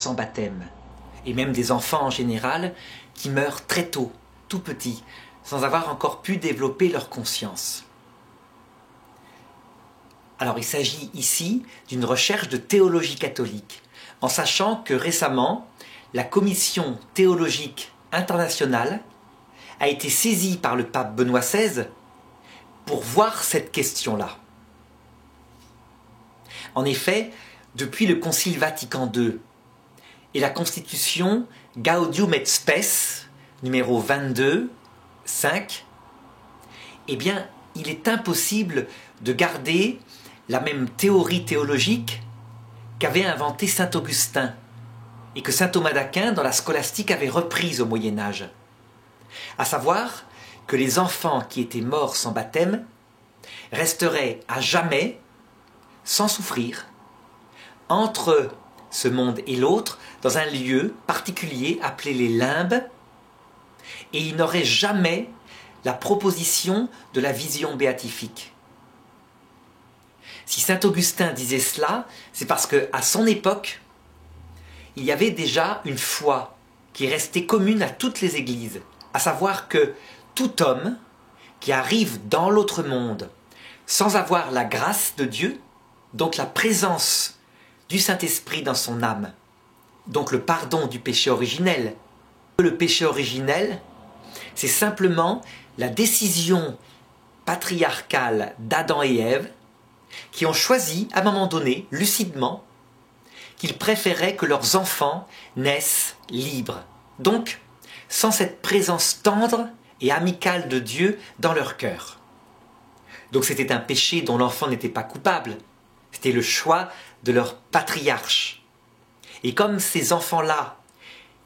sans baptême, et même des enfants en général, qui meurent très tôt, tout petits, sans avoir encore pu développer leur conscience. Alors il s'agit ici d'une recherche de théologie catholique, en sachant que récemment, la Commission théologique internationale a été saisie par le pape Benoît XVI pour voir cette question-là. En effet, depuis le Concile Vatican II et la Constitution Gaudium et Spes, numéro 22, 5, eh bien, il est impossible de garder la même théorie théologique qu'avait inventée saint Augustin et que saint Thomas d'Aquin dans la scolastique avait reprise au Moyen-Âge. À savoir que les enfants qui étaient morts sans baptême resteraient à jamais, sans souffrir, entre ce monde et l'autre, dans un lieu particulier appelé les limbes, et ils n'auraient jamais la proposition de la vision béatifique. Si saint Augustin disait cela, c'est parce qu'à son époque, il y avait déjà une foi qui restait commune à toutes les églises, à savoir que tout homme qui arrive dans l'autre monde sans avoir la grâce de Dieu, donc la présence du Saint-Esprit dans son âme, donc le pardon du péché originel. Le péché originel, c'est simplement la décision patriarcale d'Adam et Ève qui ont choisi, à un moment donné, lucidement, qu'ils préféraient que leurs enfants naissent libres. Donc, sans cette présence tendre et amicale de Dieu dans leur cœur. Donc c'était un péché dont l'enfant n'était pas coupable. C'était le choix de leur patriarche. Et comme ces enfants-là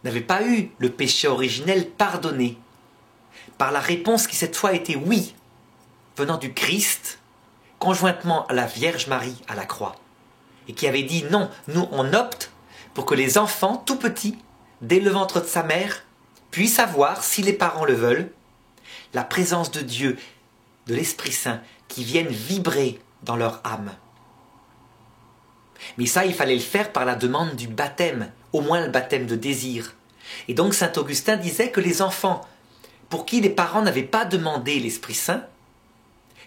n'avaient pas eu le péché originel pardonné, par la réponse qui cette fois était oui, venant du Christ, conjointement à la Vierge Marie à la croix, et qui avait dit non, nous on opte pour que les enfants tout petits, dès le ventre de sa mère, puissent avoir, si les parents le veulent, la présence de Dieu, de l'Esprit Saint, qui viennent vibrer dans leur âme. Mais ça, il fallait le faire par la demande du baptême, au moins le baptême de désir. Et donc saint Augustin disait que les enfants, pour qui les parents n'avaient pas demandé l'Esprit Saint,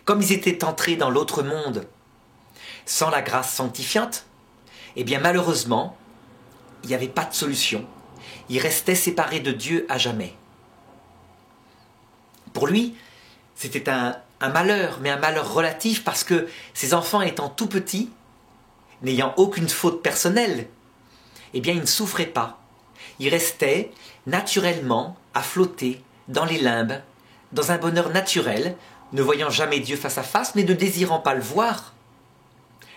comme ils étaient entrés dans l'autre monde sans la grâce sanctifiante, eh bien malheureusement, il n'y avait pas de solution. Ils restaient séparés de Dieu à jamais. Pour lui, c'était un malheur, mais un malheur relatif parce que ces enfants étant tout petits, n'ayant aucune faute personnelle, eh bien ils ne souffraient pas. Ils restaient naturellement à flotter dans les limbes, dans un bonheur naturel, ne voyant jamais Dieu face à face, mais ne désirant pas le voir,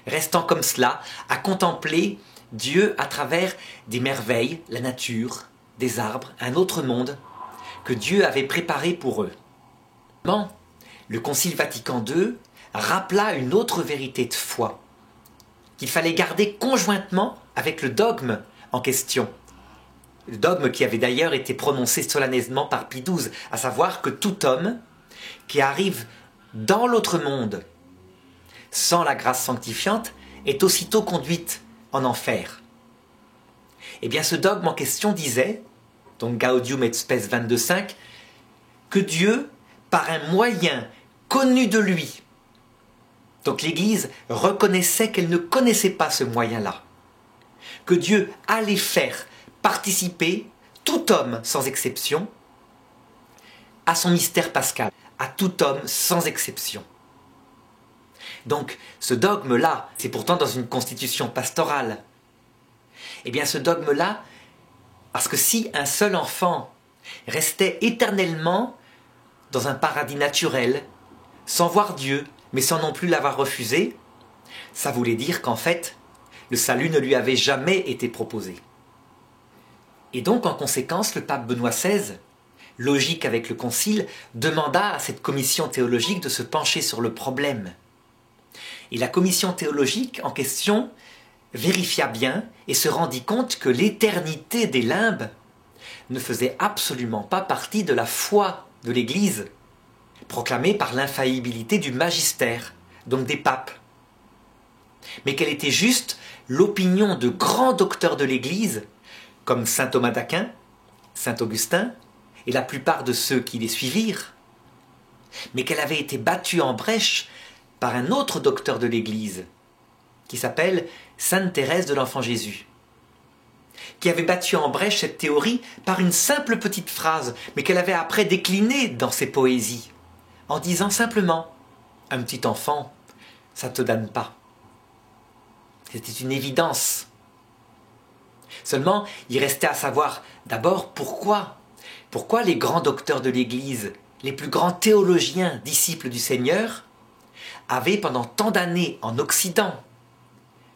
restant comme cela, à contempler Dieu à travers des merveilles, la nature, des arbres, un autre monde que Dieu avait préparé pour eux. Le Concile Vatican II rappela une autre vérité de foi, qu'il fallait garder conjointement avec le dogme en question. Le dogme qui avait d'ailleurs été prononcé solennellement par Pie XII, à savoir que tout homme qui arrive dans l'autre monde sans la grâce sanctifiante est aussitôt conduite en enfer. Eh bien ce dogme en question disait, donc Gaudium et Spes 22.5, que Dieu, par un moyen connu de lui, donc l'Église reconnaissait qu'elle ne connaissait pas ce moyen-là, que Dieu allait faire participer tout homme sans exception à son mystère pascal, à tout homme sans exception. Donc ce dogme-là, c'est pourtant dans une constitution pastorale. Eh bien ce dogme-là, parce que si un seul enfant restait éternellement dans un paradis naturel, sans voir Dieu, mais sans non plus l'avoir refusé, ça voulait dire qu'en fait, le salut ne lui avait jamais été proposé. Et donc, en conséquence, le pape Benoît XVI, logique avec le concile, demanda à cette commission théologique de se pencher sur le problème. Et la commission théologique en question vérifia bien et se rendit compte que l'éternité des limbes ne faisait absolument pas partie de la foi de l'Église, proclamée par l'infaillibilité du magistère, donc des papes, mais qu'elle était juste l'opinion de grands docteurs de l'Église comme saint Thomas d'Aquin, saint Augustin et la plupart de ceux qui les suivirent, mais qu'elle avait été battue en brèche par un autre docteur de l'Église, qui s'appelle sainte Thérèse de l'Enfant Jésus, qui avait battu en brèche cette théorie par une simple petite phrase, mais qu'elle avait après déclinée dans ses poésies, en disant simplement « Un petit enfant, ça ne te damne pas ». C'était une évidence. Seulement, il restait à savoir d'abord pourquoi. Pourquoi les grands docteurs de l'Église, les plus grands théologiens, disciples du Seigneur, avaient pendant tant d'années en Occident,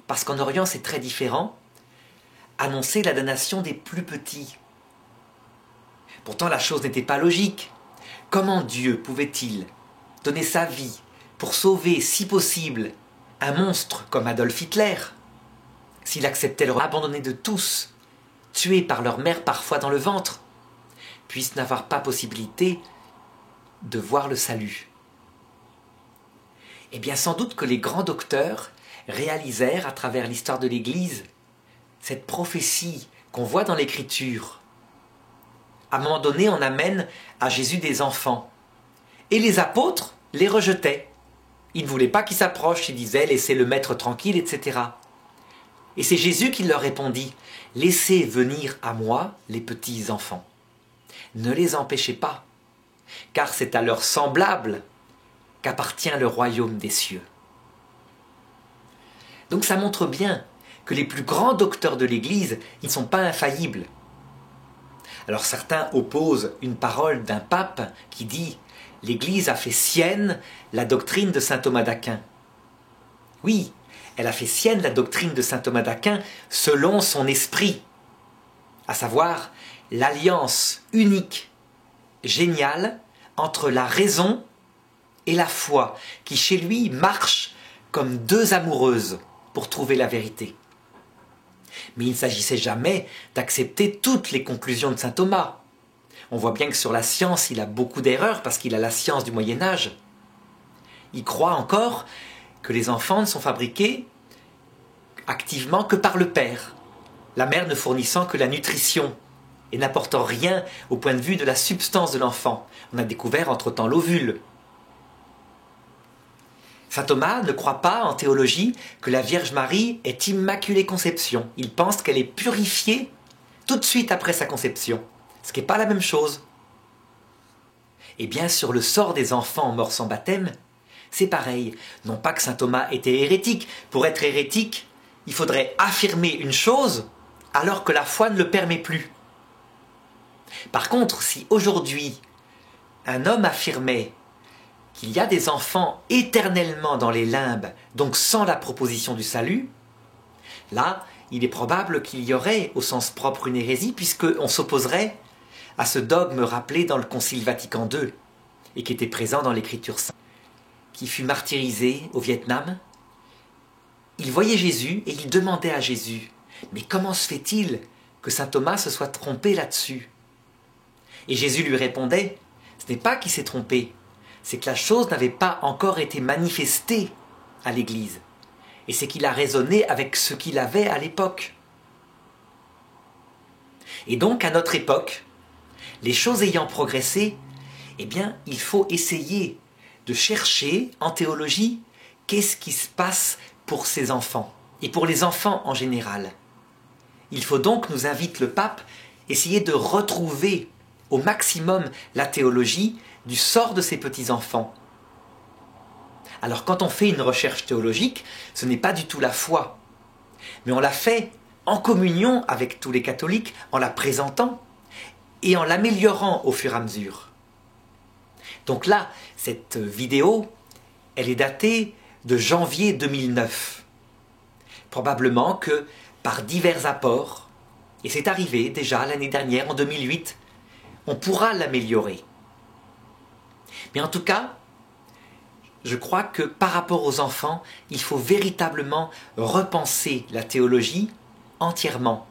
parce qu'en Orient c'est très différent, annoncé la damnation des plus petits. Pourtant la chose n'était pas logique. Comment Dieu pouvait-il donner sa vie pour sauver, si possible, un monstre comme Adolf Hitler, s'il acceptait leur abandonné de tous, tués par leur mère parfois dans le ventre, puisse n'avoir pas possibilité de voir le salut? Eh bien sans doute que les grands docteurs réalisèrent à travers l'histoire de l'Église cette prophétie qu'on voit dans l'Écriture. À un moment donné, on amène à Jésus des enfants. Et les apôtres les rejetaient. Ils ne voulaient pas qu'ils s'approchent, ils disaient « laissez le maître tranquille », etc. Et c'est Jésus qui leur répondit « Laissez venir à moi les petits enfants. Ne les empêchez pas, car c'est à leurs semblables qu'appartient le royaume des cieux. » Donc ça montre bien que les plus grands docteurs de l'Église, ils ne sont pas infaillibles. Alors certains opposent une parole d'un pape qui dit « L'Église a fait sienne la doctrine de saint Thomas d'Aquin ». Oui, elle a fait sienne la doctrine de saint Thomas d'Aquin selon son esprit, à savoir l'alliance unique, géniale, entre la raison et la foi, qui chez lui marchent comme deux amoureuses pour trouver la vérité. Mais il ne s'agissait jamais d'accepter toutes les conclusions de saint Thomas. On voit bien que sur la science, il a beaucoup d'erreurs parce qu'il a la science du Moyen-Âge. Il croit encore que les enfants ne sont fabriqués activement que par le père, la mère ne fournissant que la nutrition et n'apportant rien au point de vue de la substance de l'enfant. On a découvert entre-temps l'ovule. Saint Thomas ne croit pas en théologie que la Vierge Marie est immaculée conception. Il pense qu'elle est purifiée tout de suite après sa conception, ce qui n'est pas la même chose. Et bien sur le sort des enfants morts sans baptême, c'est pareil. Non pas que saint Thomas était hérétique. Pour être hérétique, il faudrait affirmer une chose alors que la foi ne le permet plus. Par contre, si aujourd'hui un homme affirmait qu'il y a des enfants éternellement dans les limbes, donc sans la proposition du salut, là, il est probable qu'il y aurait au sens propre une hérésie, puisqu'on s'opposerait à ce dogme rappelé dans le Concile Vatican II, et qui était présent dans l'Écriture sainte, qui fut martyrisé au Vietnam. Il voyait Jésus et il demandait à Jésus « Mais comment se fait-il que saint Thomas se soit trompé là-dessus » Et Jésus lui répondait « Ce n'est pas qu'il s'est trompé, c'est que la chose n'avait pas encore été manifestée à l'Église. Et c'est qu'il a raisonné avec ce qu'il avait à l'époque. » Et donc, à notre époque, les choses ayant progressé, eh bien, il faut essayer de chercher en théologie qu'est-ce qui se passe pour ces enfants, et pour les enfants en général. Il faut donc, nous invite le pape, essayer de retrouver au maximum la théologie du sort de ces petits-enfants. Alors quand on fait une recherche théologique, ce n'est pas du tout la foi, mais on la fait en communion avec tous les catholiques, en la présentant et en l'améliorant au fur et à mesure. Donc là, cette vidéo, elle est datée de janvier 2009. Probablement que par divers apports, et c'est arrivé déjà l'année dernière, en 2008, on pourra l'améliorer. Mais en tout cas, je crois que par rapport aux enfants, il faut véritablement repenser la théologie entièrement.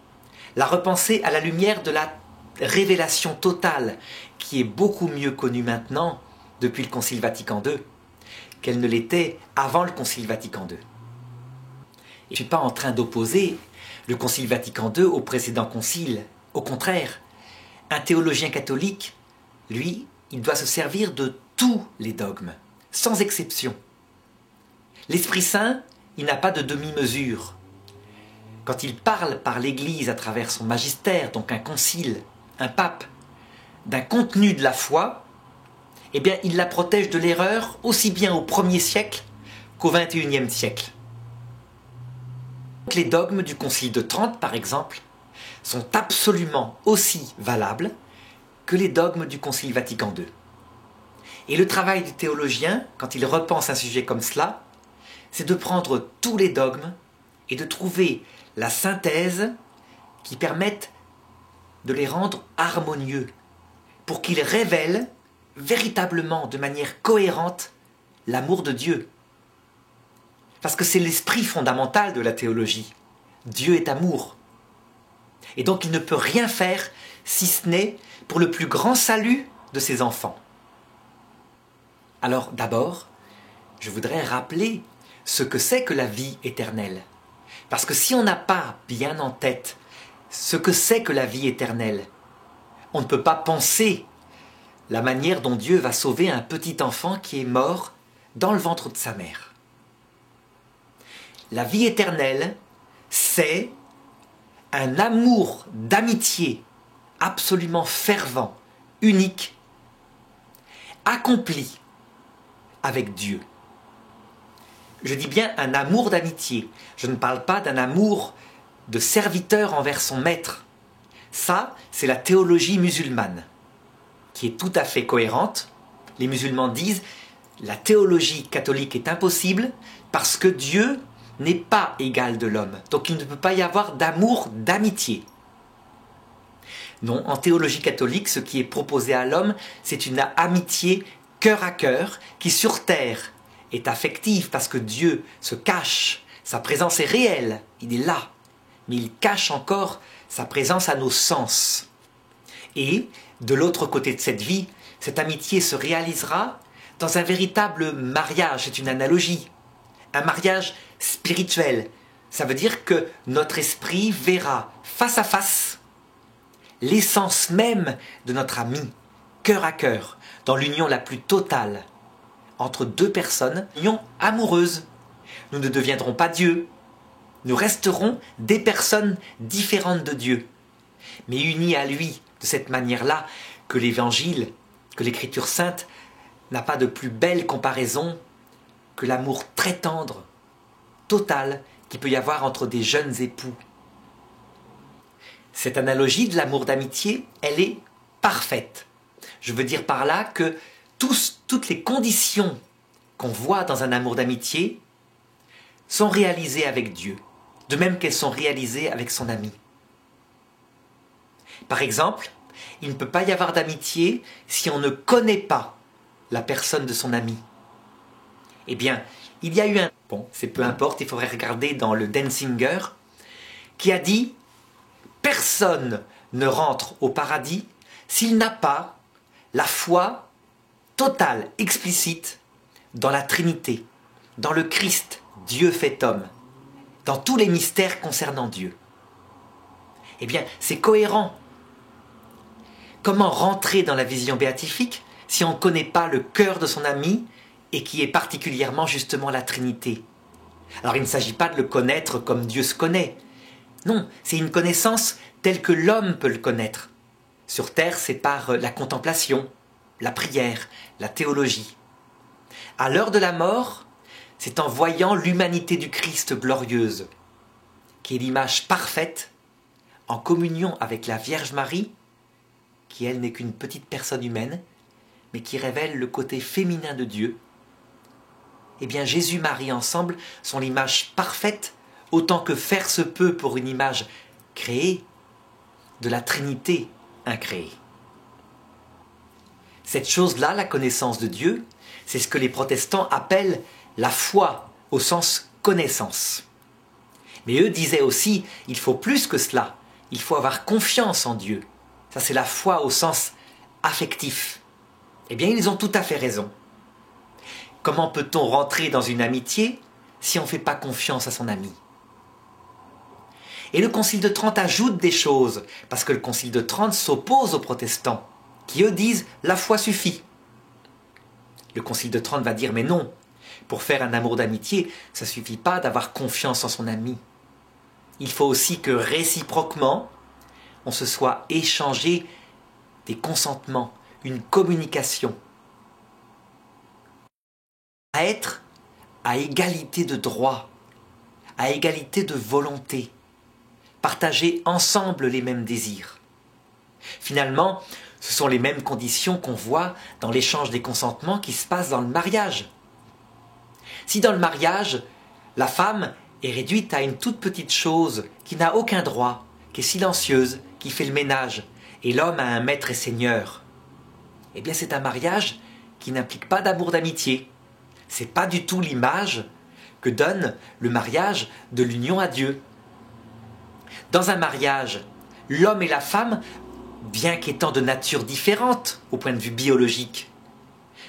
La repenser à la lumière de la révélation totale, qui est beaucoup mieux connue maintenant, depuis le Concile Vatican II, qu'elle ne l'était avant le Concile Vatican II. Et je ne suis pas en train d'opposer Le Concile Vatican II, au précédent concile, au contraire, un théologien catholique, lui, il doit se servir de tous les dogmes, sans exception. L'Esprit Saint, il n'a pas de demi-mesure. Quand il parle par l'Église à travers son magistère, donc un concile, un pape, d'un contenu de la foi, eh bien, il la protège de l'erreur aussi bien au 1er siècle qu'au 21e siècle. Les dogmes du Concile de Trente, par exemple, sont absolument aussi valables que les dogmes du Concile Vatican II. Et le travail du théologien, quand il repense un sujet comme cela, c'est de prendre tous les dogmes et de trouver la synthèse qui permette de les rendre harmonieux, pour qu'ils révèlent véritablement, de manière cohérente, l'amour de Dieu. Parce que c'est l'esprit fondamental de la théologie. Dieu est amour. Et donc il ne peut rien faire si ce n'est pour le plus grand salut de ses enfants. Alors d'abord, je voudrais rappeler ce que c'est que la vie éternelle. Parce que si on n'a pas bien en tête ce que c'est que la vie éternelle, on ne peut pas penser la manière dont Dieu va sauver un petit enfant qui est mort dans le ventre de sa mère. La vie éternelle, c'est un amour d'amitié absolument fervent, unique, accompli avec Dieu. Je dis bien un amour d'amitié. Je ne parle pas d'un amour de serviteur envers son maître. Ça, c'est la théologie musulmane, qui est tout à fait cohérente. Les musulmans disent la théologie catholique est impossible parce que Dieu n'est pas égal de l'homme. Donc il ne peut pas y avoir d'amour, d'amitié. Non, en théologie catholique, ce qui est proposé à l'homme, c'est une amitié cœur à cœur qui sur terre est affective parce que Dieu se cache. Sa présence est réelle, il est là. Mais il cache encore sa présence à nos sens. Et, de l'autre côté de cette vie, cette amitié se réalisera dans un véritable mariage, c'est une analogie. Un mariage spirituel. Ça veut dire que notre esprit verra face à face l'essence même de notre ami, cœur à cœur, dans l'union la plus totale entre deux personnes, union amoureuse. Nous ne deviendrons pas Dieu. Nous resterons des personnes différentes de Dieu, mais unies à lui de cette manière-là que l'Évangile, que l'Écriture sainte n'a pas de plus belle comparaison que l'amour très tendre, total, qu'il peut y avoir entre des jeunes époux. Cette analogie de l'amour d'amitié, elle est parfaite. Je veux dire par là que toutes les conditions qu'on voit dans un amour d'amitié sont réalisées avec Dieu, de même qu'elles sont réalisées avec son ami. Par exemple, il ne peut pas y avoir d'amitié si on ne connaît pas la personne de son ami. Eh bien, il y a eu c'est peu importe, il faudrait regarder dans le Denzinger, qui a dit « Personne ne rentre au paradis s'il n'a pas la foi totale, explicite, dans la Trinité, dans le Christ, Dieu fait homme, dans tous les mystères concernant Dieu. » Eh bien, c'est cohérent. Comment rentrer dans la vision béatifique si on ne connaît pas le cœur de son ami et qui est particulièrement justement la Trinité? Alors il ne s'agit pas de le connaître comme Dieu se connaît. Non, c'est une connaissance telle que l'homme peut le connaître. Sur terre, c'est par la contemplation, la prière, la théologie. À l'heure de la mort, c'est en voyant l'humanité du Christ glorieuse, qui est l'image parfaite, en communion avec la Vierge Marie, qui elle n'est qu'une petite personne humaine, mais qui révèle le côté féminin de Dieu. Eh bien Jésus-Marie ensemble sont l'image parfaite, autant que faire se peut pour une image créée, de la Trinité incréée. Cette chose-là, la connaissance de Dieu, c'est ce que les protestants appellent la foi au sens connaissance. Mais eux disaient aussi, il faut plus que cela, il faut avoir confiance en Dieu. Ça c'est la foi au sens affectif. Eh bien ils ont tout à fait raison. Comment peut-on rentrer dans une amitié si on ne fait pas confiance à son ami? Et le Concile de Trente ajoute des choses, parce que le Concile de Trente s'oppose aux protestants, qui eux disent « la foi suffit ». Le Concile de Trente va dire « mais non, pour faire un amour d'amitié, ça ne suffit pas d'avoir confiance en son ami. Il faut aussi que réciproquement, on se soit échangé des consentements, une communication. À être à égalité de droit, à égalité de volonté, partager ensemble les mêmes désirs. Finalement, ce sont les mêmes conditions qu'on voit dans l'échange des consentements qui se passent dans le mariage. Si dans le mariage, la femme est réduite à une toute petite chose qui n'a aucun droit, qui est silencieuse, qui fait le ménage, et l'homme a un maître et seigneur, eh bien c'est un mariage qui n'implique pas d'amour d'amitié. C'est pas du tout l'image que donne le mariage de l'union à Dieu. Dans un mariage, l'homme et la femme, bien qu'étant de nature différente au point de vue biologique,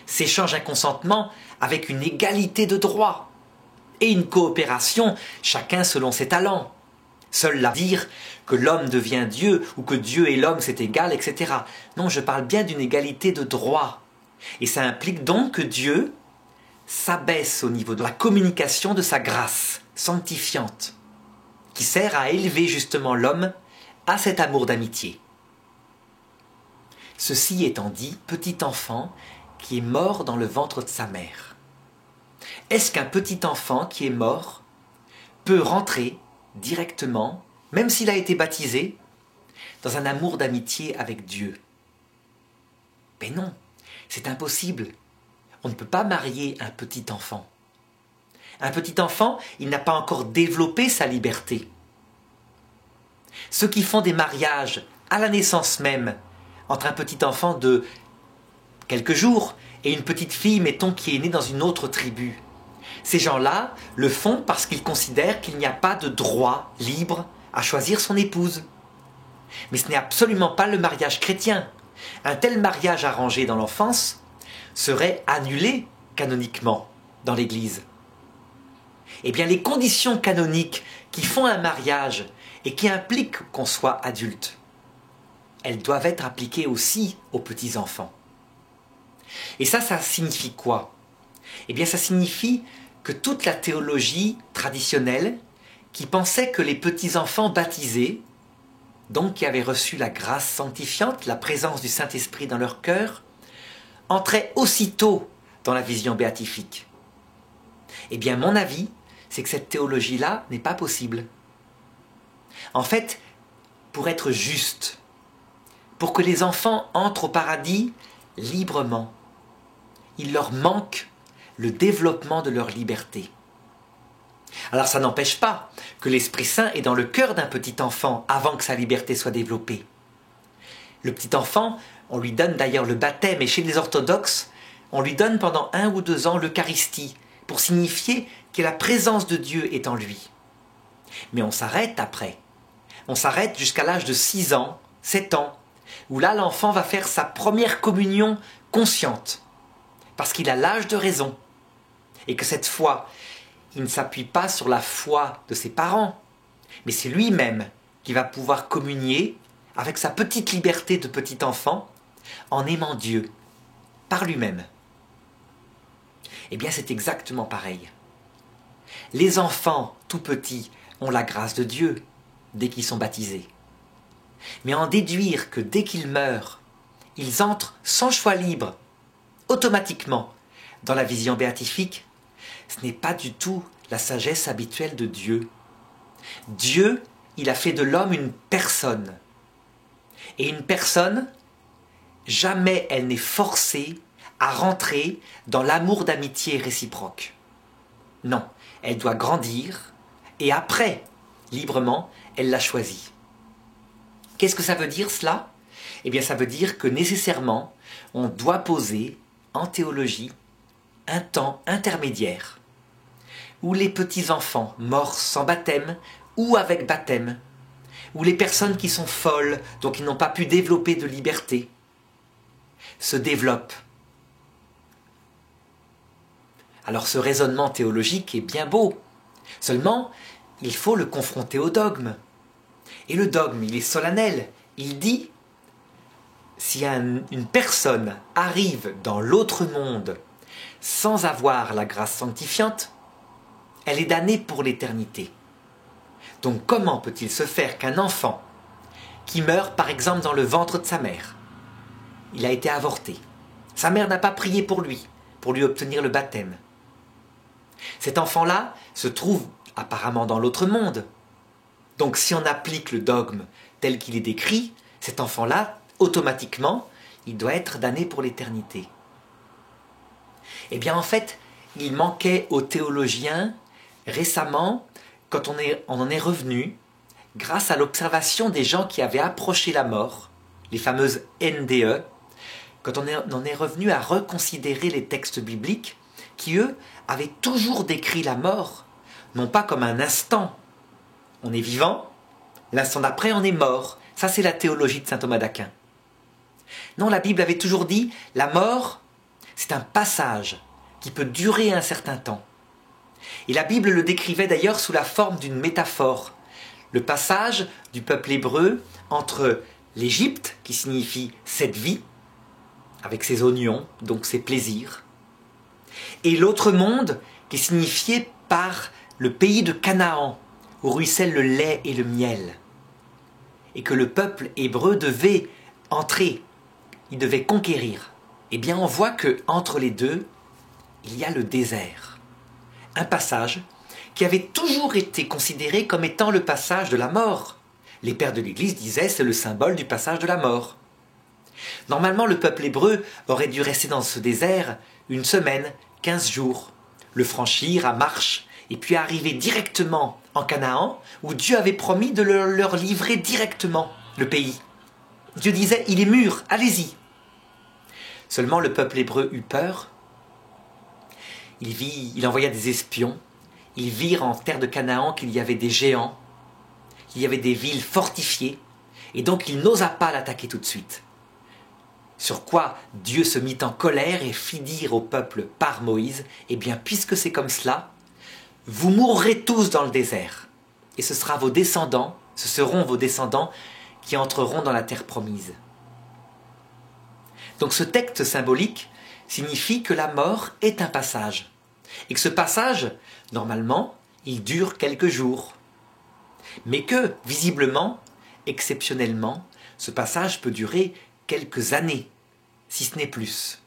s'échangent un consentement avec une égalité de droits et une coopération, chacun selon ses talents. Seul là dire que l'homme devient Dieu ou que Dieu et l'homme c'est égal, etc. Non, je parle bien d'une égalité de droits. Et ça implique donc que Dieu s'abaisse au niveau de la communication de sa grâce sanctifiante, qui sert à élever justement l'homme à cet amour d'amitié. Ceci étant dit, petit enfant qui est mort dans le ventre de sa mère. Est-ce qu'un petit enfant qui est mort peut rentrer directement, même s'il a été baptisé, dans un amour d'amitié avec Dieu? Mais non, c'est impossible. On ne peut pas marier un petit enfant. Un petit enfant, il n'a pas encore développé sa liberté. Ceux qui font des mariages à la naissance même, entre un petit enfant de quelques jours et une petite fille, mettons, qui est née dans une autre tribu, ces gens-là le font parce qu'ils considèrent qu'il n'y a pas de droit libre à choisir son épouse. Mais ce n'est absolument pas le mariage chrétien. Un tel mariage arrangé dans l'enfance serait annulé canoniquement dans l'Église. Eh bien, les conditions canoniques qui font un mariage et qui impliquent qu'on soit adulte, elles doivent être appliquées aussi aux petits-enfants. Et ça signifie quoi? Eh bien, ça signifie que toute la théologie traditionnelle qui pensait que les petits-enfants baptisés, donc qui avaient reçu la grâce sanctifiante, la présence du Saint-Esprit dans leur cœur, entrait aussitôt dans la vision béatifique. Eh bien, mon avis, c'est que cette théologie-là n'est pas possible. En fait, pour être juste, pour que les enfants entrent au paradis librement, il leur manque le développement de leur liberté. Alors ça n'empêche pas que l'Esprit Saint est dans le cœur d'un petit enfant avant que sa liberté soit développée. Le petit enfant, on lui donne d'ailleurs le baptême, et chez les orthodoxes, on lui donne pendant 1 ou 2 ans l'Eucharistie, pour signifier que la présence de Dieu est en lui. Mais on s'arrête après. On s'arrête jusqu'à l'âge de 6 ans, 7 ans, où là l'enfant va faire sa première communion consciente, parce qu'il a l'âge de raison, et que cette fois, il ne s'appuie pas sur la foi de ses parents, mais c'est lui-même qui va pouvoir communier avec sa petite liberté de petit enfant, en aimant Dieu, par lui-même. Eh bien, c'est exactement pareil. Les enfants, tout petits, ont la grâce de Dieu dès qu'ils sont baptisés. Mais en déduire que dès qu'ils meurent, ils entrent sans choix libre, automatiquement, dans la vision béatifique, ce n'est pas du tout la sagesse habituelle de Dieu. Dieu, il a fait de l'homme une personne. Et une personne, jamais elle n'est forcée à rentrer dans l'amour d'amitié réciproque. Non, elle doit grandir et après, librement, elle l'a choisi. Qu'est-ce que ça veut dire cela? Eh bien, ça veut dire que nécessairement, on doit poser en théologie un temps intermédiaire où les petits-enfants morts sans baptême ou avec baptême, où les personnes qui sont folles, donc qui n'ont pas pu développer de liberté, se développent. Alors ce raisonnement théologique est bien beau, seulement il faut le confronter au dogme. Et le dogme, il est solennel. Il dit, si une personne arrive dans l'autre monde sans avoir la grâce sanctifiante, elle est damnée pour l'éternité. Donc comment peut-il se faire qu'un enfant qui meurt par exemple dans le ventre de sa mère, il a été avorté, sa mère n'a pas prié pour lui obtenir le baptême. Cet enfant-là se trouve apparemment dans l'autre monde. Donc si on applique le dogme tel qu'il est décrit, cet enfant-là, automatiquement, il doit être damné pour l'éternité. Eh bien en fait, il manquait aux théologiens récemment, quand on en est revenu, grâce à l'observation des gens qui avaient approché la mort, les fameuses NDE, quand on en est revenu à reconsidérer les textes bibliques qui, eux, avaient toujours décrit la mort, non pas comme un instant. On est vivant, l'instant d'après on est mort. Ça c'est la théologie de saint Thomas d'Aquin. Non, la Bible avait toujours dit, la mort, c'est un passage qui peut durer un certain temps. Et la Bible le décrivait d'ailleurs sous la forme d'une métaphore. Le passage du peuple hébreu entre l'Égypte, qui signifie cette vie, avec ses oignons, donc ses plaisirs, et l'autre monde, qui est signifié par le pays de Canaan, où ruisselle le lait et le miel, et que le peuple hébreu devait entrer, il devait conquérir. Eh bien, on voit qu'entre les deux, il y a le désert. Un passage qui avait toujours été considéré comme étant le passage de la mort. Les pères de l'Église disaient c'est le symbole du passage de la mort. Normalement, le peuple hébreu aurait dû rester dans ce désert une semaine, 15 jours, le franchir à marche, et puis arriver directement en Canaan, où Dieu avait promis de leur livrer directement le pays. Dieu disait, il est mûr, allez-y. Seulement le peuple hébreu eut peur. Il envoya des espions. Ils virent en terre de Canaan qu'il y avait des géants, qu'il y avait des villes fortifiées, et donc il n'osa pas l'attaquer tout de suite. Sur quoi Dieu se mit en colère et fit dire au peuple par Moïse, eh bien puisque c'est comme cela, vous mourrez tous dans le désert, et ce seront vos descendants qui entreront dans la terre promise. Donc ce texte symbolique signifie que la mort est un passage, et que ce passage, normalement, il dure quelques jours, mais que, visiblement, exceptionnellement, ce passage peut durer quelques années, si ce n'est plus.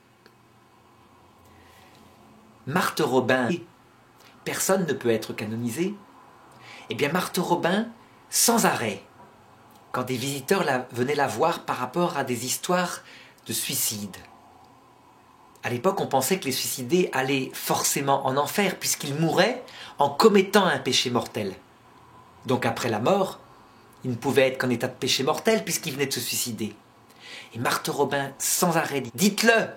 Marthe Robin, personne ne peut être canonisé. Eh bien Marthe Robin, sans arrêt, quand des visiteurs venaient la voir par rapport à des histoires de suicide. À l'époque, on pensait que les suicidés allaient forcément en enfer, puisqu'ils mouraient en commettant un péché mortel. Donc après la mort, ils ne pouvaient être qu'en état de péché mortel, puisqu'ils venaient de se suicider. Et Marthe Robin, sans arrêt, dit « Dites-le,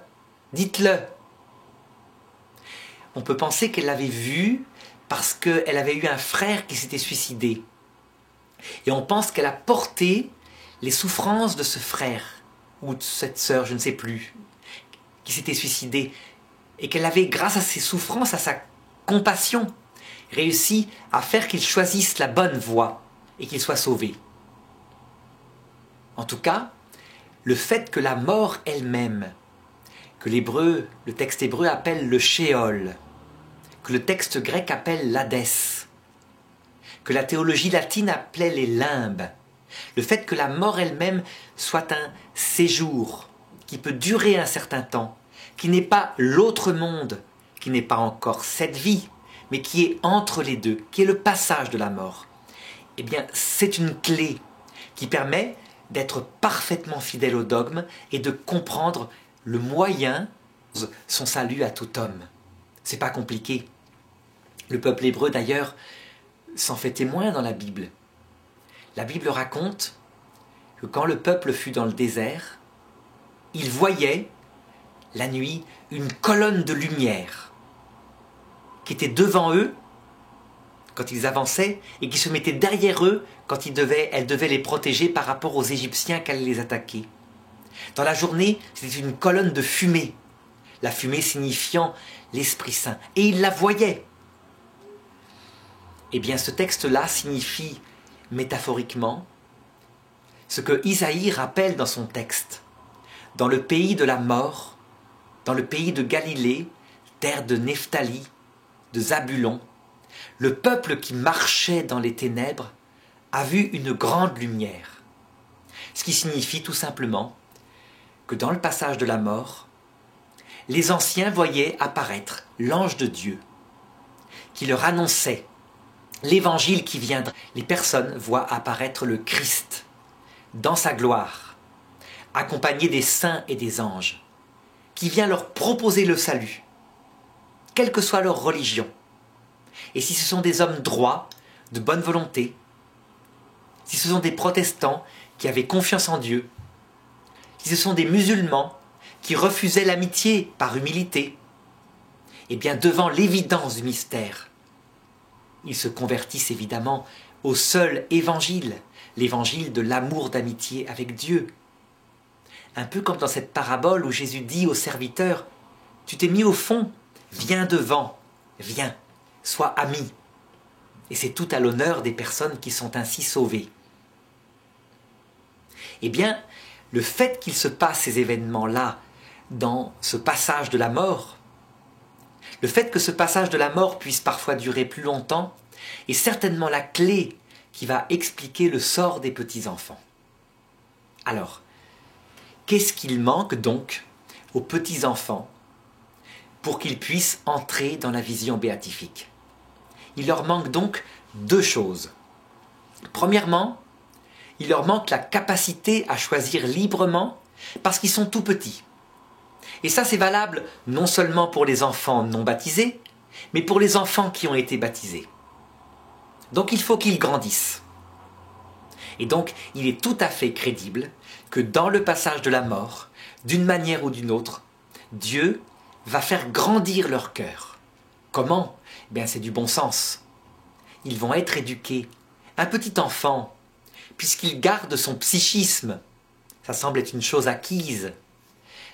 dites-le ». On peut penser qu'elle l'avait vu parce qu'elle avait eu un frère qui s'était suicidé. Et on pense qu'elle a porté les souffrances de ce frère, ou de cette sœur, je ne sais plus, qui s'était suicidée. Et qu'elle avait, grâce à ses souffrances, à sa compassion, réussi à faire qu'il choisisse la bonne voie et qu'il soit sauvé. En tout cas, le fait que la mort elle-même, que le texte hébreu appelle le Sheol, que le texte grec appelle l'Hadès, que la théologie latine appelait les limbes, le fait que la mort elle-même soit un séjour qui peut durer un certain temps, qui n'est pas l'autre monde, qui n'est pas encore cette vie, mais qui est entre les deux, qui est le passage de la mort, eh bien c'est une clé qui permet d'être parfaitement fidèle au dogme et de comprendre le moyen de son salut à tout homme. C'est pas compliqué. Le peuple hébreu d'ailleurs s'en fait témoin dans la Bible. La Bible raconte que quand le peuple fut dans le désert, il voyait la nuit une colonne de lumière qui était devant eux quand ils avançaient et qui se mettait derrière eux quand elle devait les protéger par rapport aux Égyptiens qui allaient les attaquer. Dans la journée, c'était une colonne de fumée, la fumée signifiant l'Esprit Saint, et ils la voyaient. Eh bien, ce texte-là signifie métaphoriquement ce que Isaïe rappelle dans son texte. Dans le pays de la mort, dans le pays de Galilée, terre de Nephtali, de Zabulon, le peuple qui marchait dans les ténèbres a vu une grande lumière. Ce qui signifie tout simplement que dans le passage de la mort, les anciens voyaient apparaître l'ange de Dieu qui leur annonçait l'évangile qui viendra. Les personnes voient apparaître le Christ dans sa gloire, accompagné des saints et des anges, qui vient leur proposer le salut, quelle que soit leur religion. Et si ce sont des hommes droits, de bonne volonté, si ce sont des protestants qui avaient confiance en Dieu, si ce sont des musulmans qui refusaient l'amitié par humilité, eh bien devant l'évidence du mystère, ils se convertissent évidemment au seul évangile, l'évangile de l'amour d'amitié avec Dieu. Un peu comme dans cette parabole où Jésus dit au serviteur, « Tu t'es mis au fond, viens devant, viens, sois ami. » Et c'est tout à l'honneur des personnes qui sont ainsi sauvées. Eh bien, le fait qu'il se passe ces événements-là dans ce passage de la mort, le fait que ce passage de la mort puisse parfois durer plus longtemps, est certainement la clé qui va expliquer le sort des petits-enfants. Alors, qu'est-ce qu'il manque donc aux petits-enfants pour qu'ils puissent entrer dans la vision béatifique? Il leur manque donc deux choses. Premièrement, il leur manque la capacité à choisir librement parce qu'ils sont tout petits. Et ça, c'est valable non seulement pour les enfants non baptisés, mais pour les enfants qui ont été baptisés. Donc il faut qu'ils grandissent. Et donc, il est tout à fait crédible que dans le passage de la mort, d'une manière ou d'une autre, Dieu va faire grandir leur cœur. Comment? Bien, c'est du bon sens. Ils vont être éduqués. Un petit enfant, puisqu'il garde son psychisme, ça semble être une chose acquise.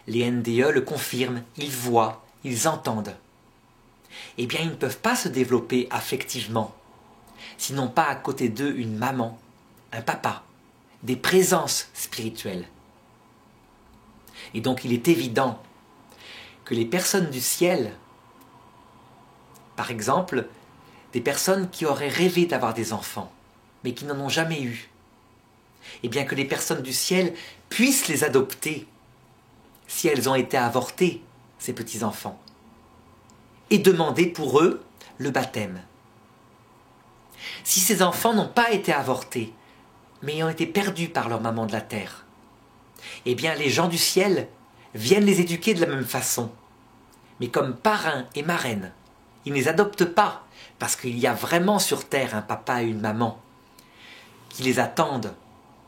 Les NDE le confirment, ils voient, ils entendent. Eh bien, ils ne peuvent pas se développer affectivement, sinon pas à côté d'eux une maman, un papa, des présences spirituelles. Et donc, il est évident que les personnes du ciel, par exemple, des personnes qui auraient rêvé d'avoir des enfants, mais qui n'en ont jamais eu, et bien que les personnes du ciel puissent les adopter si elles ont été avortées, ces petits-enfants, et demander pour eux le baptême. Si ces enfants n'ont pas été avortés, mais ont été perdus par leur maman de la terre, eh bien les gens du ciel viennent les éduquer de la même façon, mais comme parrains et marraines. Ils ne les adoptent pas, parce qu'il y a vraiment sur terre un papa et une maman qui les attendent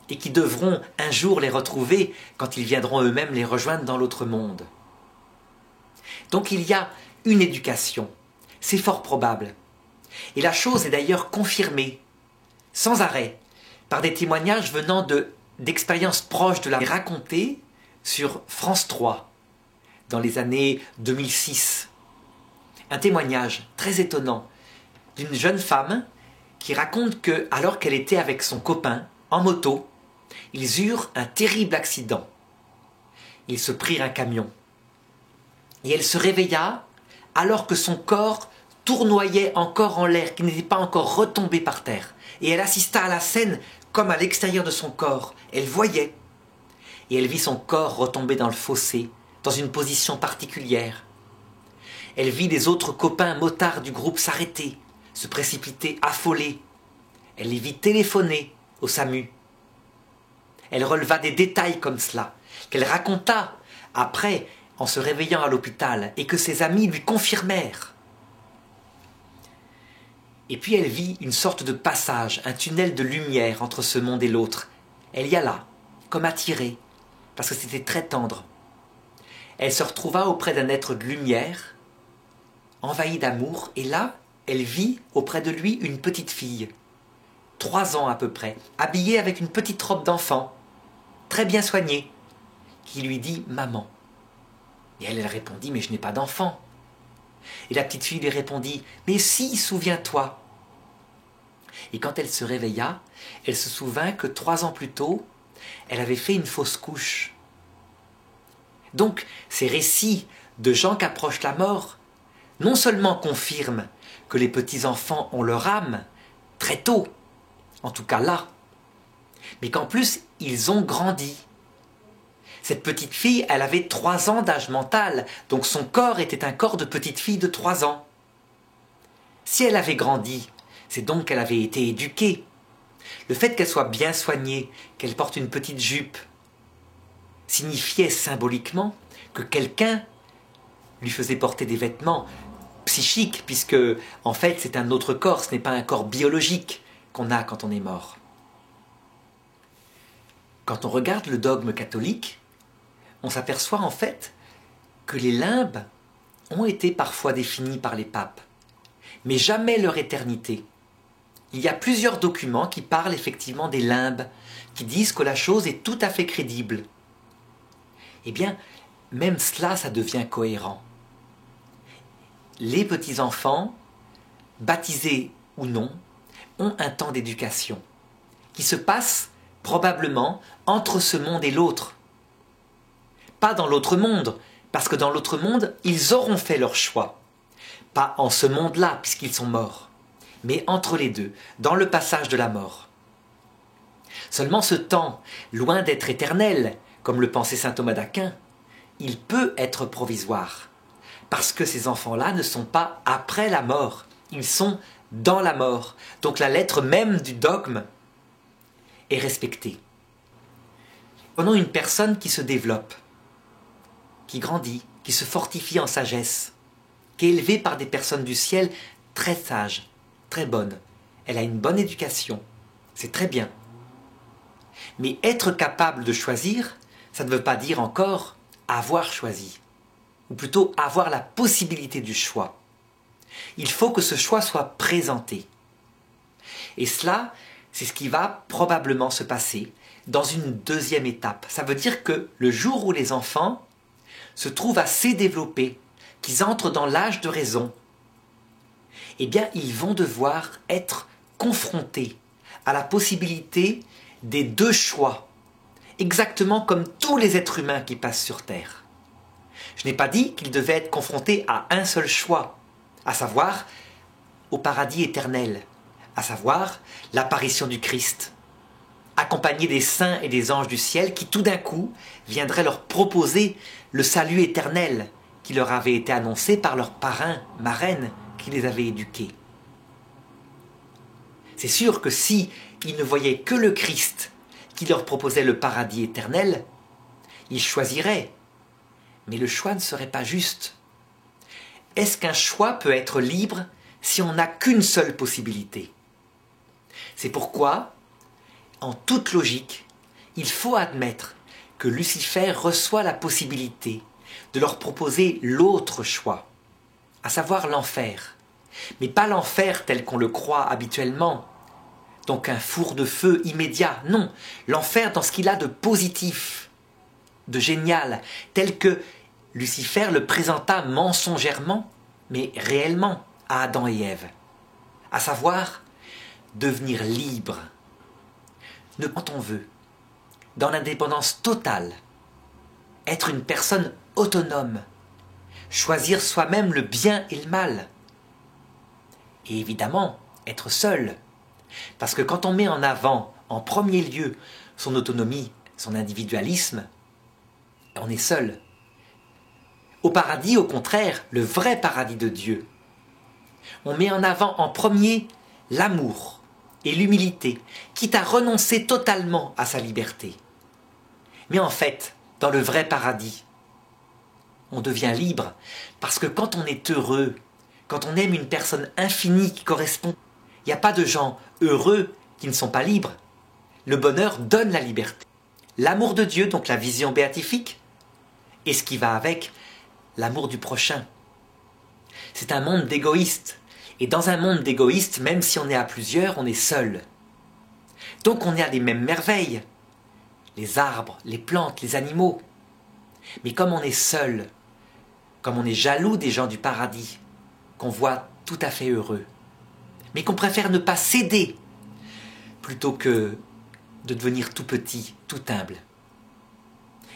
et qui devront un jour les retrouver quand ils viendront eux-mêmes les rejoindre dans l'autre monde. Donc il y a une éducation, c'est fort probable. Et la chose est d'ailleurs confirmée, sans arrêt, par des témoignages venant d'expériences proches de la racontée sur France 3, dans les années 2006. Un témoignage très étonnant d'une jeune femme qui raconte que, alors qu'elle était avec son copain, en moto, ils eurent un terrible accident. Ils se prirent un camion. Et elle se réveilla alors que son corps tournoyait encore en l'air, qui n'était pas encore retombé par terre. Et elle assista à la scène comme à l'extérieur de son corps. Elle voyait. Et elle vit son corps retomber dans le fossé, dans une position particulière. Elle vit les autres copains motards du groupe s'arrêter, se précipiter affolés. Elle les vit téléphoner au SAMU. Elle releva des détails comme cela, qu'elle raconta après en se réveillant à l'hôpital et que ses amis lui confirmèrent. Et puis elle vit une sorte de passage, un tunnel de lumière entre ce monde et l'autre. Elle y alla, comme attirée, parce que c'était très tendre. Elle se retrouva auprès d'un être de lumière, envahi d'amour, et là, elle vit auprès de lui une petite fille, 3 ans à peu près, habillée avec une petite robe d'enfant, très bien soignée, qui lui dit « Maman ». Et elle répondit « Mais je n'ai pas d'enfant ». Et la petite fille lui répondit « Mais si, souviens-toi ». Et quand elle se réveilla, elle se souvint que 3 ans plus tôt, elle avait fait une fausse couche. Donc, ces récits de gens qui approchent la mort, non seulement confirment que les petits-enfants ont leur âme, très tôt, en tout cas là, mais qu'en plus, ils ont grandi. Cette petite fille, elle avait 3 ans d'âge mental, donc son corps était un corps de petite fille de 3 ans. Si elle avait grandi, c'est donc qu'elle avait été éduquée. Le fait qu'elle soit bien soignée, qu'elle porte une petite jupe, signifiait symboliquement que quelqu'un lui faisait porter des vêtements psychiques, puisque en fait c'est un autre corps, ce n'est pas un corps biologique qu'on a quand on est mort. Quand on regarde le dogme catholique, on s'aperçoit en fait que les limbes ont été parfois définis par les papes, mais jamais leur éternité. Il y a plusieurs documents qui parlent effectivement des limbes, qui disent que la chose est tout à fait crédible. Eh bien, même cela, ça devient cohérent. Les petits-enfants, baptisés ou non, ont un temps d'éducation, qui se passe probablement entre ce monde et l'autre. Pas dans l'autre monde, parce que dans l'autre monde, ils auront fait leur choix. Pas en ce monde-là, puisqu'ils sont morts, mais entre les deux, dans le passage de la mort. Seulement ce temps, loin d'être éternel, comme le pensait saint Thomas d'Aquin, il peut être provisoire, parce que ces enfants-là ne sont pas après la mort, ils sont dans la mort. Donc la lettre même du dogme est respectée. Prenons une personne qui se développe, qui grandit, qui se fortifie en sagesse, qui est élevée par des personnes du ciel très sages, très bonnes. Elle a une bonne éducation, c'est très bien. Mais être capable de choisir, ça ne veut pas dire encore avoir choisi, ou plutôt avoir la possibilité du choix. Il faut que ce choix soit présenté. Et cela, c'est ce qui va probablement se passer dans une deuxième étape. Ça veut dire que le jour où les enfants se trouvent assez développés, qu'ils entrent dans l'âge de raison, eh bien, ils vont devoir être confrontés à la possibilité des 2 choix, exactement comme tous les êtres humains qui passent sur Terre. Je n'ai pas dit qu'ils devaient être confrontés à un seul choix, à savoir au paradis éternel, à savoir l'apparition du Christ, accompagné des saints et des anges du ciel qui tout d'un coup viendraient leur proposer le salut éternel qui leur avait été annoncé par leurs parrains, marraines qui les avaient éduqués. C'est sûr que si ils ne voyaient que le Christ qui leur proposait le paradis éternel, ils choisiraient, mais le choix ne serait pas juste. Est-ce qu'un choix peut être libre si on n'a qu'une seule possibilité? C'est pourquoi, en toute logique, il faut admettre que Lucifer reçoit la possibilité de leur proposer l'autre choix, à savoir l'enfer. Mais pas l'enfer tel qu'on le croit habituellement, donc un four de feu immédiat, non, l'enfer dans ce qu'il a de positif, de génial, tel que Lucifer le présenta mensongèrement, mais réellement à Adam et Ève, à savoir devenir libre, ne quand on veut, dans l'indépendance totale, être une personne autonome, choisir soi-même le bien et le mal, et évidemment être seul, parce que quand on met en avant, en premier lieu, son autonomie, son individualisme, on est seul. Au paradis, au contraire, le vrai paradis de Dieu, on met en avant en premier l'amour et l'humilité, quitte à renoncer totalement à sa liberté. Mais en fait, dans le vrai paradis, on devient libre, parce que quand on est heureux, quand on aime une personne infinie qui correspond, il n'y a pas de gens heureux qui ne sont pas libres. Le bonheur donne la liberté. L'amour de Dieu, donc la vision béatifique, et ce qui va avec, l'amour du prochain. C'est un monde d'égoïstes. Et dans un monde d'égoïstes, même si on est à plusieurs, on est seul. Donc on est à les mêmes merveilles. Les arbres, les plantes, les animaux. Mais comme on est seul, comme on est jaloux des gens du paradis, qu'on voit tout à fait heureux, mais qu'on préfère ne pas céder, plutôt que de devenir tout petit, tout humble.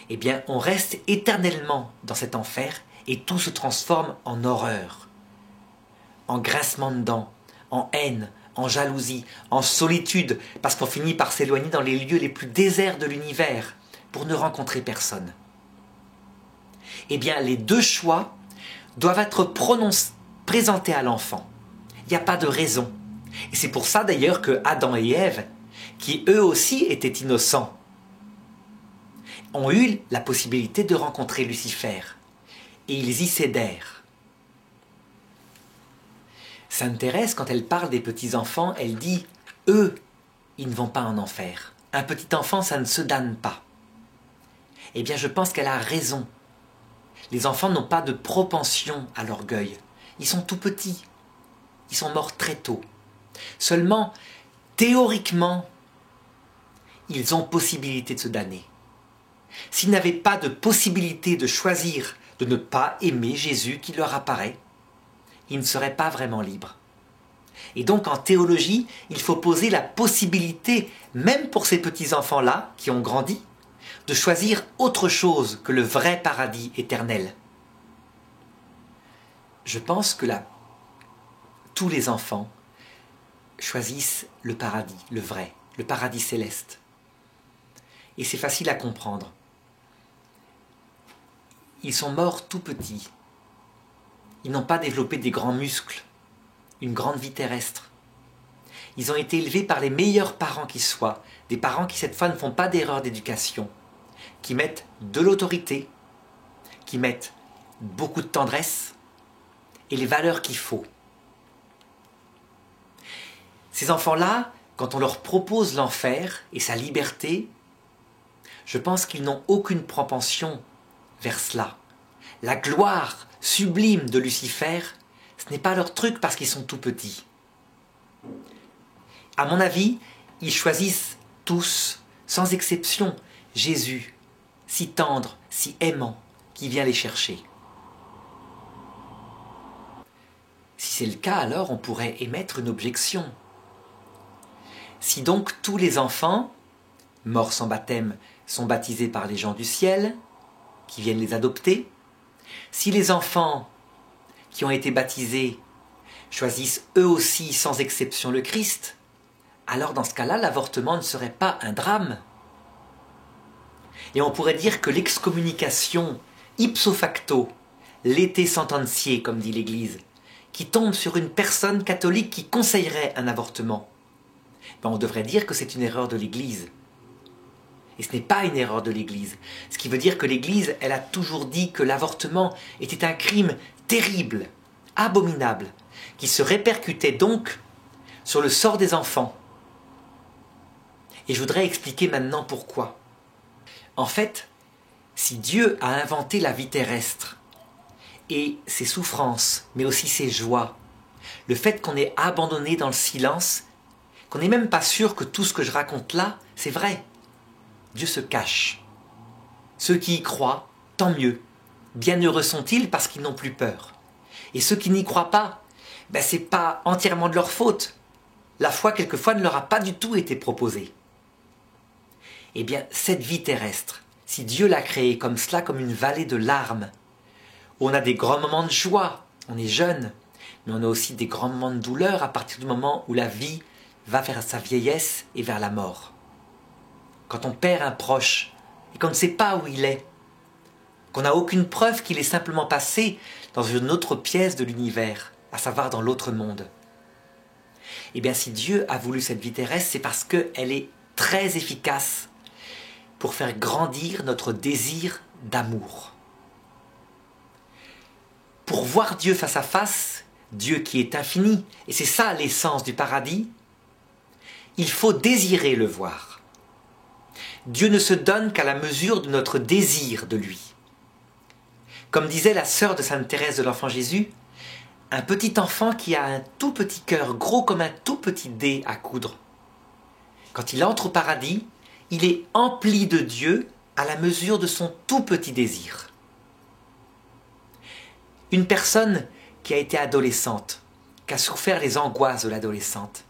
Eh bien, on reste éternellement dans cet enfer et tout se transforme en horreur, en grincement de dents, en haine, en jalousie, en solitude, parce qu'on finit par s'éloigner dans les lieux les plus déserts de l'univers pour ne rencontrer personne. Eh bien, les deux choix doivent être présentés à l'enfant. Il n'y a pas de raison. Et c'est pour ça d'ailleurs que Adam et Ève, qui eux aussi étaient innocents, ont eu la possibilité de rencontrer Lucifer. Et ils y cédèrent. Sainte Thérèse, quand elle parle des petits-enfants, elle dit « Eux, ils ne vont pas en enfer. Un petit enfant, ça ne se damne pas. » Eh bien, je pense qu'elle a raison. Les enfants n'ont pas de propension à l'orgueil. Ils sont tout petits. Ils sont morts très tôt. Seulement, théoriquement, ils ont possibilité de se damner. S'ils n'avaient pas de possibilité de choisir de ne pas aimer Jésus qui leur apparaît, ils ne seraient pas vraiment libres. Et donc en théologie, il faut poser la possibilité, même pour ces petits-enfants-là qui ont grandi, de choisir autre chose que le vrai paradis éternel. Je pense que là, tous les enfants choisissent le paradis, le vrai, le paradis céleste. Et c'est facile à comprendre. Ils sont morts tout petits. Ils n'ont pas développé des grands muscles, une grande vie terrestre. Ils ont été élevés par les meilleurs parents qui soient, des parents qui cette fois ne font pas d'erreur d'éducation, qui mettent de l'autorité, qui mettent beaucoup de tendresse et les valeurs qu'il faut. Ces enfants-là, quand on leur propose l'enfer et sa liberté, je pense qu'ils n'ont aucune propension vers cela. La gloire sublime de Lucifer, ce n'est pas leur truc parce qu'ils sont tout petits. À mon avis, ils choisissent tous, sans exception, Jésus, si tendre, si aimant, qui vient les chercher. Si c'est le cas, alors on pourrait émettre une objection. Si donc tous les enfants, morts sans baptême, sont baptisés par les gens du ciel, qui viennent les adopter, si les enfants qui ont été baptisés choisissent eux aussi sans exception le Christ, alors dans ce cas-là, l'avortement ne serait pas un drame. Et on pourrait dire que l'excommunication ipso facto, l'été sentencié, comme dit l'Église, qui tombe sur une personne catholique qui conseillerait un avortement, on devrait dire que c'est une erreur de l'Église. Et ce n'est pas une erreur de l'Église. Ce qui veut dire que l'Église, elle a toujours dit que l'avortement était un crime terrible, abominable, qui se répercutait donc sur le sort des enfants. Et je voudrais expliquer maintenant pourquoi. En fait, si Dieu a inventé la vie terrestre, et ses souffrances, mais aussi ses joies, le fait qu'on est abandonné dans le silence, qu'on n'est même pas sûr que tout ce que je raconte là, c'est vrai. Dieu se cache. Ceux qui y croient, tant mieux. Bienheureux sont-ils parce qu'ils n'ont plus peur. Et ceux qui n'y croient pas, c'est pas entièrement de leur faute. La foi, quelquefois, ne leur a pas du tout été proposée. Eh bien, cette vie terrestre, si Dieu l'a créée comme cela, comme une vallée de larmes, où on a des grands moments de joie, on est jeune, mais on a aussi des grands moments de douleur à partir du moment où la vie va vers sa vieillesse et vers la mort. Quand on perd un proche et qu'on ne sait pas où il est, qu'on n'a aucune preuve qu'il est simplement passé dans une autre pièce de l'univers, à savoir dans l'autre monde. Eh bien, si Dieu a voulu cette vie terrestre, c'est parce qu'elle est très efficace pour faire grandir notre désir d'amour. Pour voir Dieu face à face, Dieu qui est infini, et c'est ça l'essence du paradis, il faut désirer le voir. Dieu ne se donne qu'à la mesure de notre désir de lui. Comme disait la sœur de Sainte Thérèse de l'Enfant Jésus, un petit enfant qui a un tout petit cœur, gros comme un tout petit dé à coudre. Quand il entre au paradis, il est empli de Dieu à la mesure de son tout petit désir. Une personne qui a été adolescente, qui a souffert les angoisses de l'adolescente,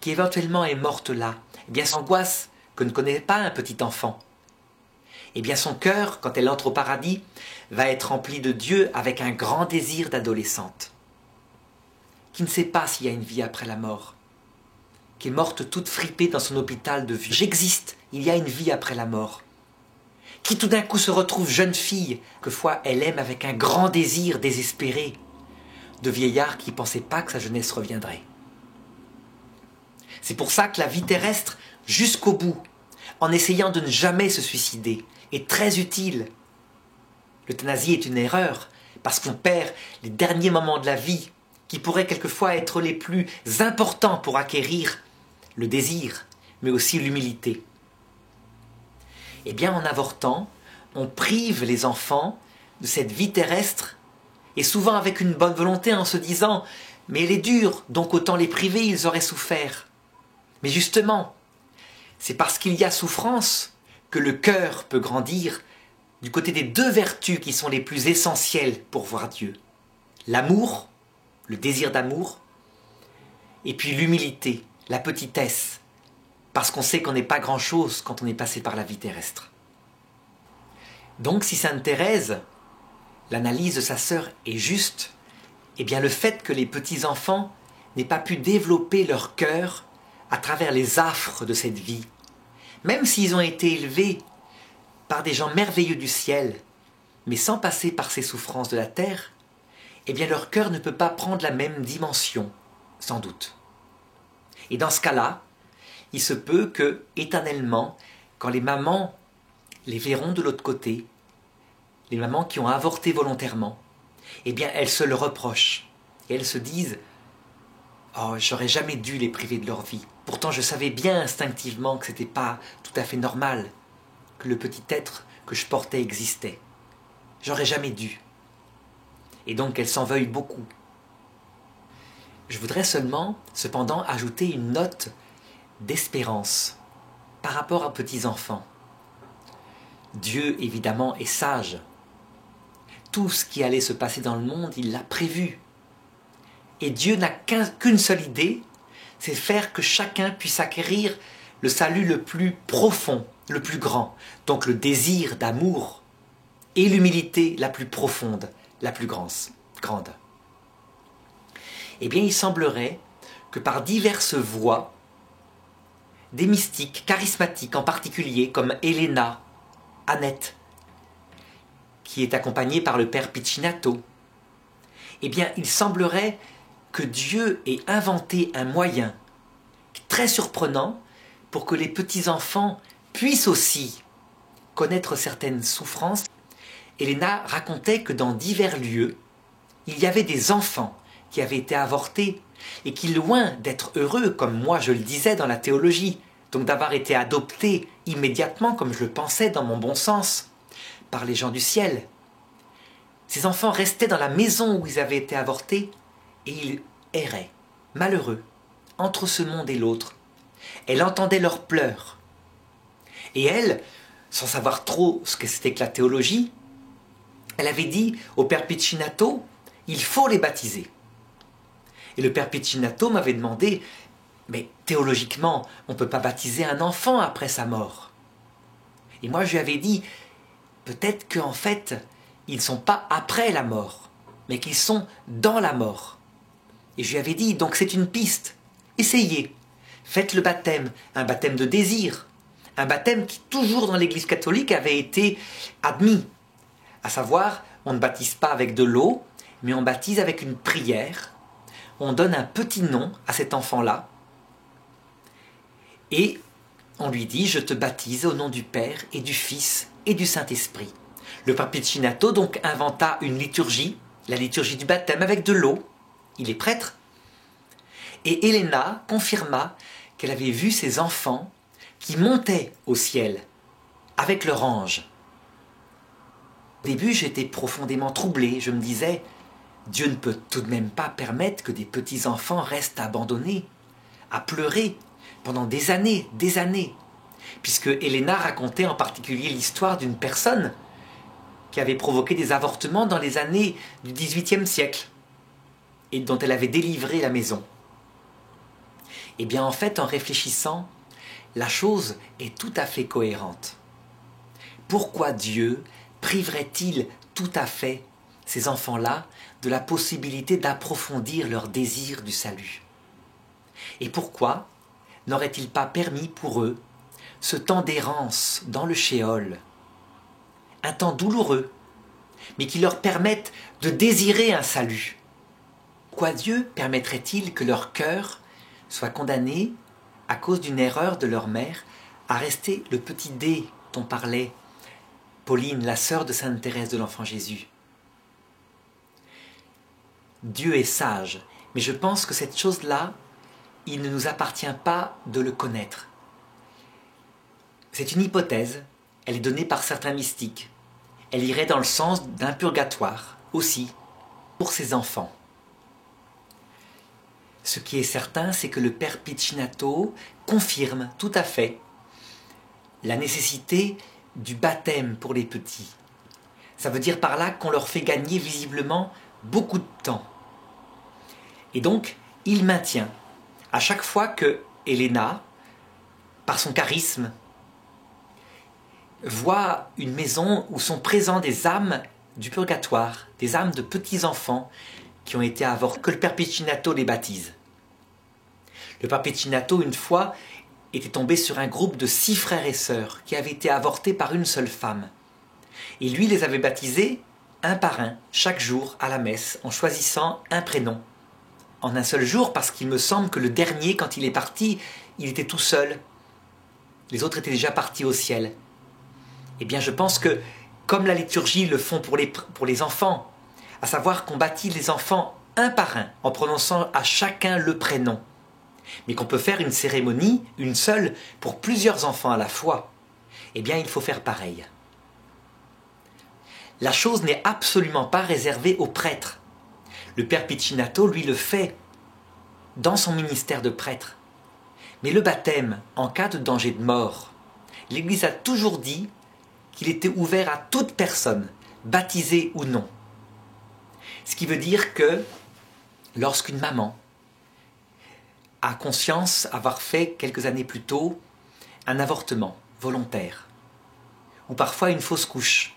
qui éventuellement est morte là, eh bien cette angoisse que ne connaît pas un petit enfant. Eh bien son cœur, quand elle entre au paradis, va être rempli de Dieu avec un grand désir d'adolescente, qui ne sait pas s'il y a une vie après la mort, qui est morte toute fripée dans son hôpital de vue. J'existe, il y a une vie après la mort. Qui tout d'un coup se retrouve jeune fille, quelquefois elle aime avec un grand désir désespéré, de vieillard qui ne pensait pas que sa jeunesse reviendrait. C'est pour ça que la vie terrestre, jusqu'au bout, en essayant de ne jamais se suicider, est très utile. L'euthanasie est une erreur, parce qu'on perd les derniers moments de la vie, qui pourraient quelquefois être les plus importants pour acquérir le désir, mais aussi l'humilité. Eh bien, en avortant, on prive les enfants de cette vie terrestre, et souvent avec une bonne volonté en se disant « mais elle est dure, donc autant les priver, ils auraient souffert ». Mais justement, c'est parce qu'il y a souffrance que le cœur peut grandir du côté des deux vertus qui sont les plus essentielles pour voir Dieu. L'amour, le désir d'amour, et puis l'humilité, la petitesse, parce qu'on sait qu'on n'est pas grand-chose quand on est passé par la vie terrestre. Donc si Sainte Thérèse, l'analyse de sa sœur est juste, eh bien le fait que les petits-enfants n'aient pas pu développer leur cœur à travers les affres de cette vie, même s'ils ont été élevés par des gens merveilleux du ciel, mais sans passer par ces souffrances de la terre, eh bien leur cœur ne peut pas prendre la même dimension, sans doute. Et dans ce cas-là, il se peut que, éternellement, quand les mamans les verront de l'autre côté, les mamans qui ont avorté volontairement, eh bien elles se le reprochent, et elles se disent « Oh, j'aurais jamais dû les priver de leur vie. Pourtant je savais bien instinctivement que c'était pas tout à fait normal, que le petit être que je portais existait. J'aurais jamais dû. » Et donc elles s'en veuillent beaucoup. Je voudrais cependant, ajouter une note d'espérance par rapport aux petits-enfants. Dieu, évidemment, est sage. Tout ce qui allait se passer dans le monde, il l'a prévu. Et Dieu n'a qu'une seule idée, c'est faire que chacun puisse acquérir le salut le plus profond, le plus grand. Donc le désir d'amour et l'humilité la plus profonde, la plus grande. Eh bien, il semblerait que par diverses voies, des mystiques charismatiques en particulier, comme Elena, Annette, qui est accompagnée par le père Piccinato, eh bien, il semblerait que Dieu ait inventé un moyen très surprenant pour que les petits-enfants puissent aussi connaître certaines souffrances. Elena racontait que dans divers lieux, il y avait des enfants qui avaient été avortés et qui, loin d'être heureux, comme moi je le disais dans la théologie, donc d'avoir été adoptés immédiatement, comme je le pensais dans mon bon sens, par les gens du ciel, ces enfants restaient dans la maison où ils avaient été avortés et ils erraient, malheureux, entre ce monde et l'autre. Elle entendait leurs pleurs. Et elle, sans savoir trop ce que c'était que la théologie, elle avait dit au père Piccinato, il faut les baptiser. Et le père Piccinato m'avait demandé, mais théologiquement, on ne peut pas baptiser un enfant après sa mort. Et moi je lui avais dit, peut-être qu'en fait, ils ne sont pas après la mort, mais qu'ils sont dans la mort. Et je lui avais dit, donc c'est une piste, essayez, faites le baptême, un baptême de désir, un baptême qui toujours dans l'Église catholique avait été admis, à savoir, on ne baptise pas avec de l'eau, mais on baptise avec une prière, on donne un petit nom à cet enfant-là, et on lui dit, je te baptise au nom du Père et du Fils et du Saint-Esprit. Le père Piccinato donc inventa une liturgie, la liturgie du baptême avec de l'eau, il est prêtre, et Elena confirma qu'elle avait vu ces enfants qui montaient au ciel avec leur ange. Au début, j'étais profondément troublé, je me disais, Dieu ne peut tout de même pas permettre que des petits-enfants restent abandonnés, à pleurer, pendant des années, puisque Elena racontait en particulier l'histoire d'une personne qui avait provoqué des avortements dans les années du XVIIIe siècle et dont elle avait délivré la maison. Et bien en fait, en réfléchissant, la chose est tout à fait cohérente. Pourquoi Dieu priverait-il tout à fait ces enfants-là de la possibilité d'approfondir leur désir du salut? Et pourquoi n'aurait-il pas permis pour eux ce temps d'errance dans le shéol, un temps douloureux, mais qui leur permette de désirer un salut? Pourquoi Dieu permettrait-il que leur cœur soit condamné, à cause d'une erreur de leur mère, à rester le petit dé dont parlait Pauline, la sœur de Sainte Thérèse de l'Enfant Jésus? Dieu est sage, mais je pense que cette chose-là, il ne nous appartient pas de le connaître. C'est une hypothèse, elle est donnée par certains mystiques. Elle irait dans le sens d'un purgatoire, aussi, pour ses enfants. Ce qui est certain, c'est que le Père Piccinato confirme tout à fait la nécessité du baptême pour les petits. Ça veut dire par là qu'on leur fait gagner visiblement beaucoup de temps. Et donc, il maintient, à chaque fois que Helena, par son charisme, voit une maison où sont présents des âmes du purgatoire, des âmes de petits-enfants qui ont été avortés, que le Père Piccinato les baptise. Le Père Piccinato, une fois, était tombé sur un groupe de 6 frères et sœurs qui avaient été avortés par une seule femme. Et lui les avait baptisés un par un, chaque jour à la messe, en choisissant un prénom. En un seul jour, parce qu'il me semble que le dernier, quand il est parti, il était tout seul. Les autres étaient déjà partis au ciel. Eh bien, je pense que, comme la liturgie le font pour les enfants, à savoir qu'on baptise les enfants un par un, en prononçant à chacun le prénom, mais qu'on peut faire une cérémonie, une seule, pour plusieurs enfants à la fois, eh bien, il faut faire pareil. La chose n'est absolument pas réservée aux prêtres. Le Père Piccinato, lui, le fait dans son ministère de prêtre. Mais le baptême, en cas de danger de mort, l'Église a toujours dit qu'il était ouvert à toute personne, baptisée ou non. Ce qui veut dire que lorsqu'une maman a conscience avoir fait quelques années plus tôt un avortement volontaire, ou parfois une fausse couche,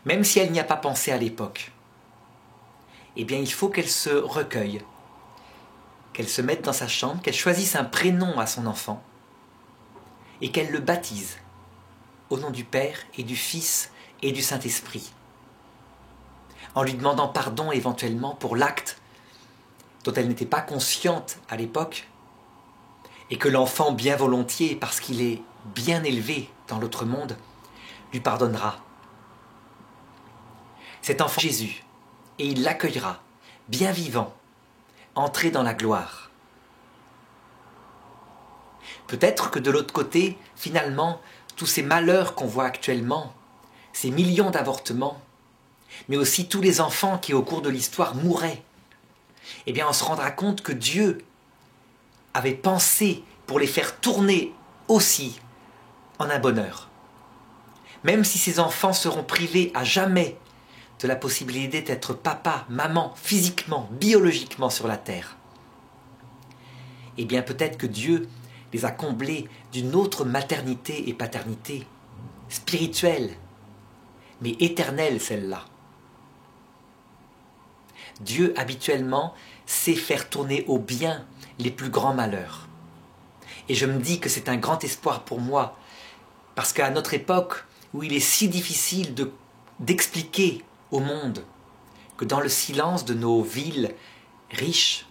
même si elle n'y a pas pensé à l'époque, eh bien il faut qu'elle se recueille, qu'elle se mette dans sa chambre, qu'elle choisisse un prénom à son enfant, et qu'elle le baptise au nom du Père et du Fils et du Saint-Esprit, en lui demandant pardon éventuellement pour l'acte dont elle n'était pas consciente à l'époque, et que l'enfant bien volontiers, parce qu'il est bien élevé dans l'autre monde, lui pardonnera. Cet enfant Jésus, et il l'accueillera, bien vivant, entrer dans la gloire. Peut-être que de l'autre côté, finalement, tous ces malheurs qu'on voit actuellement, ces millions d'avortements, mais aussi tous les enfants qui au cours de l'histoire mouraient, eh bien on se rendra compte que Dieu avait pensé pour les faire tourner aussi en un bonheur. Même si ces enfants seront privés à jamais de la possibilité d'être papa, maman, physiquement, biologiquement sur la terre, eh bien peut-être que Dieu les a comblés d'une autre maternité et paternité, spirituelle, mais éternelle celle-là. Dieu habituellement sait faire tourner au bien les plus grands malheurs. Et je me dis que c'est un grand espoir pour moi, parce qu'à notre époque, où il est si difficile d'expliquer au monde que dans le silence de nos villes riches,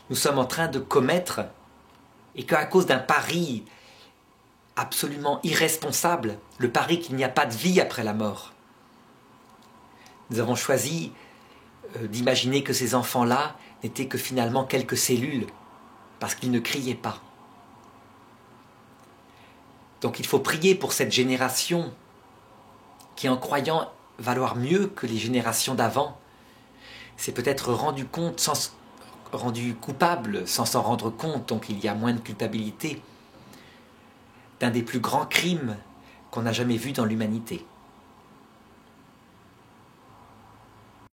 nous sommes en train de commettre, et qu'à cause d'un pari absolument irresponsable, le pari qu'il n'y a pas de vie après la mort, nous avons choisi d'imaginer que ces enfants-là n'étaient que finalement quelques cellules, parce qu'ils ne criaient pas. Donc il faut prier pour cette génération qui, en croyant valoir mieux que les générations d'avant, s'est peut-être rendu coupable sans s'en rendre compte, donc il y a moins de culpabilité, d'un des plus grands crimes qu'on n'a jamais vus dans l'humanité.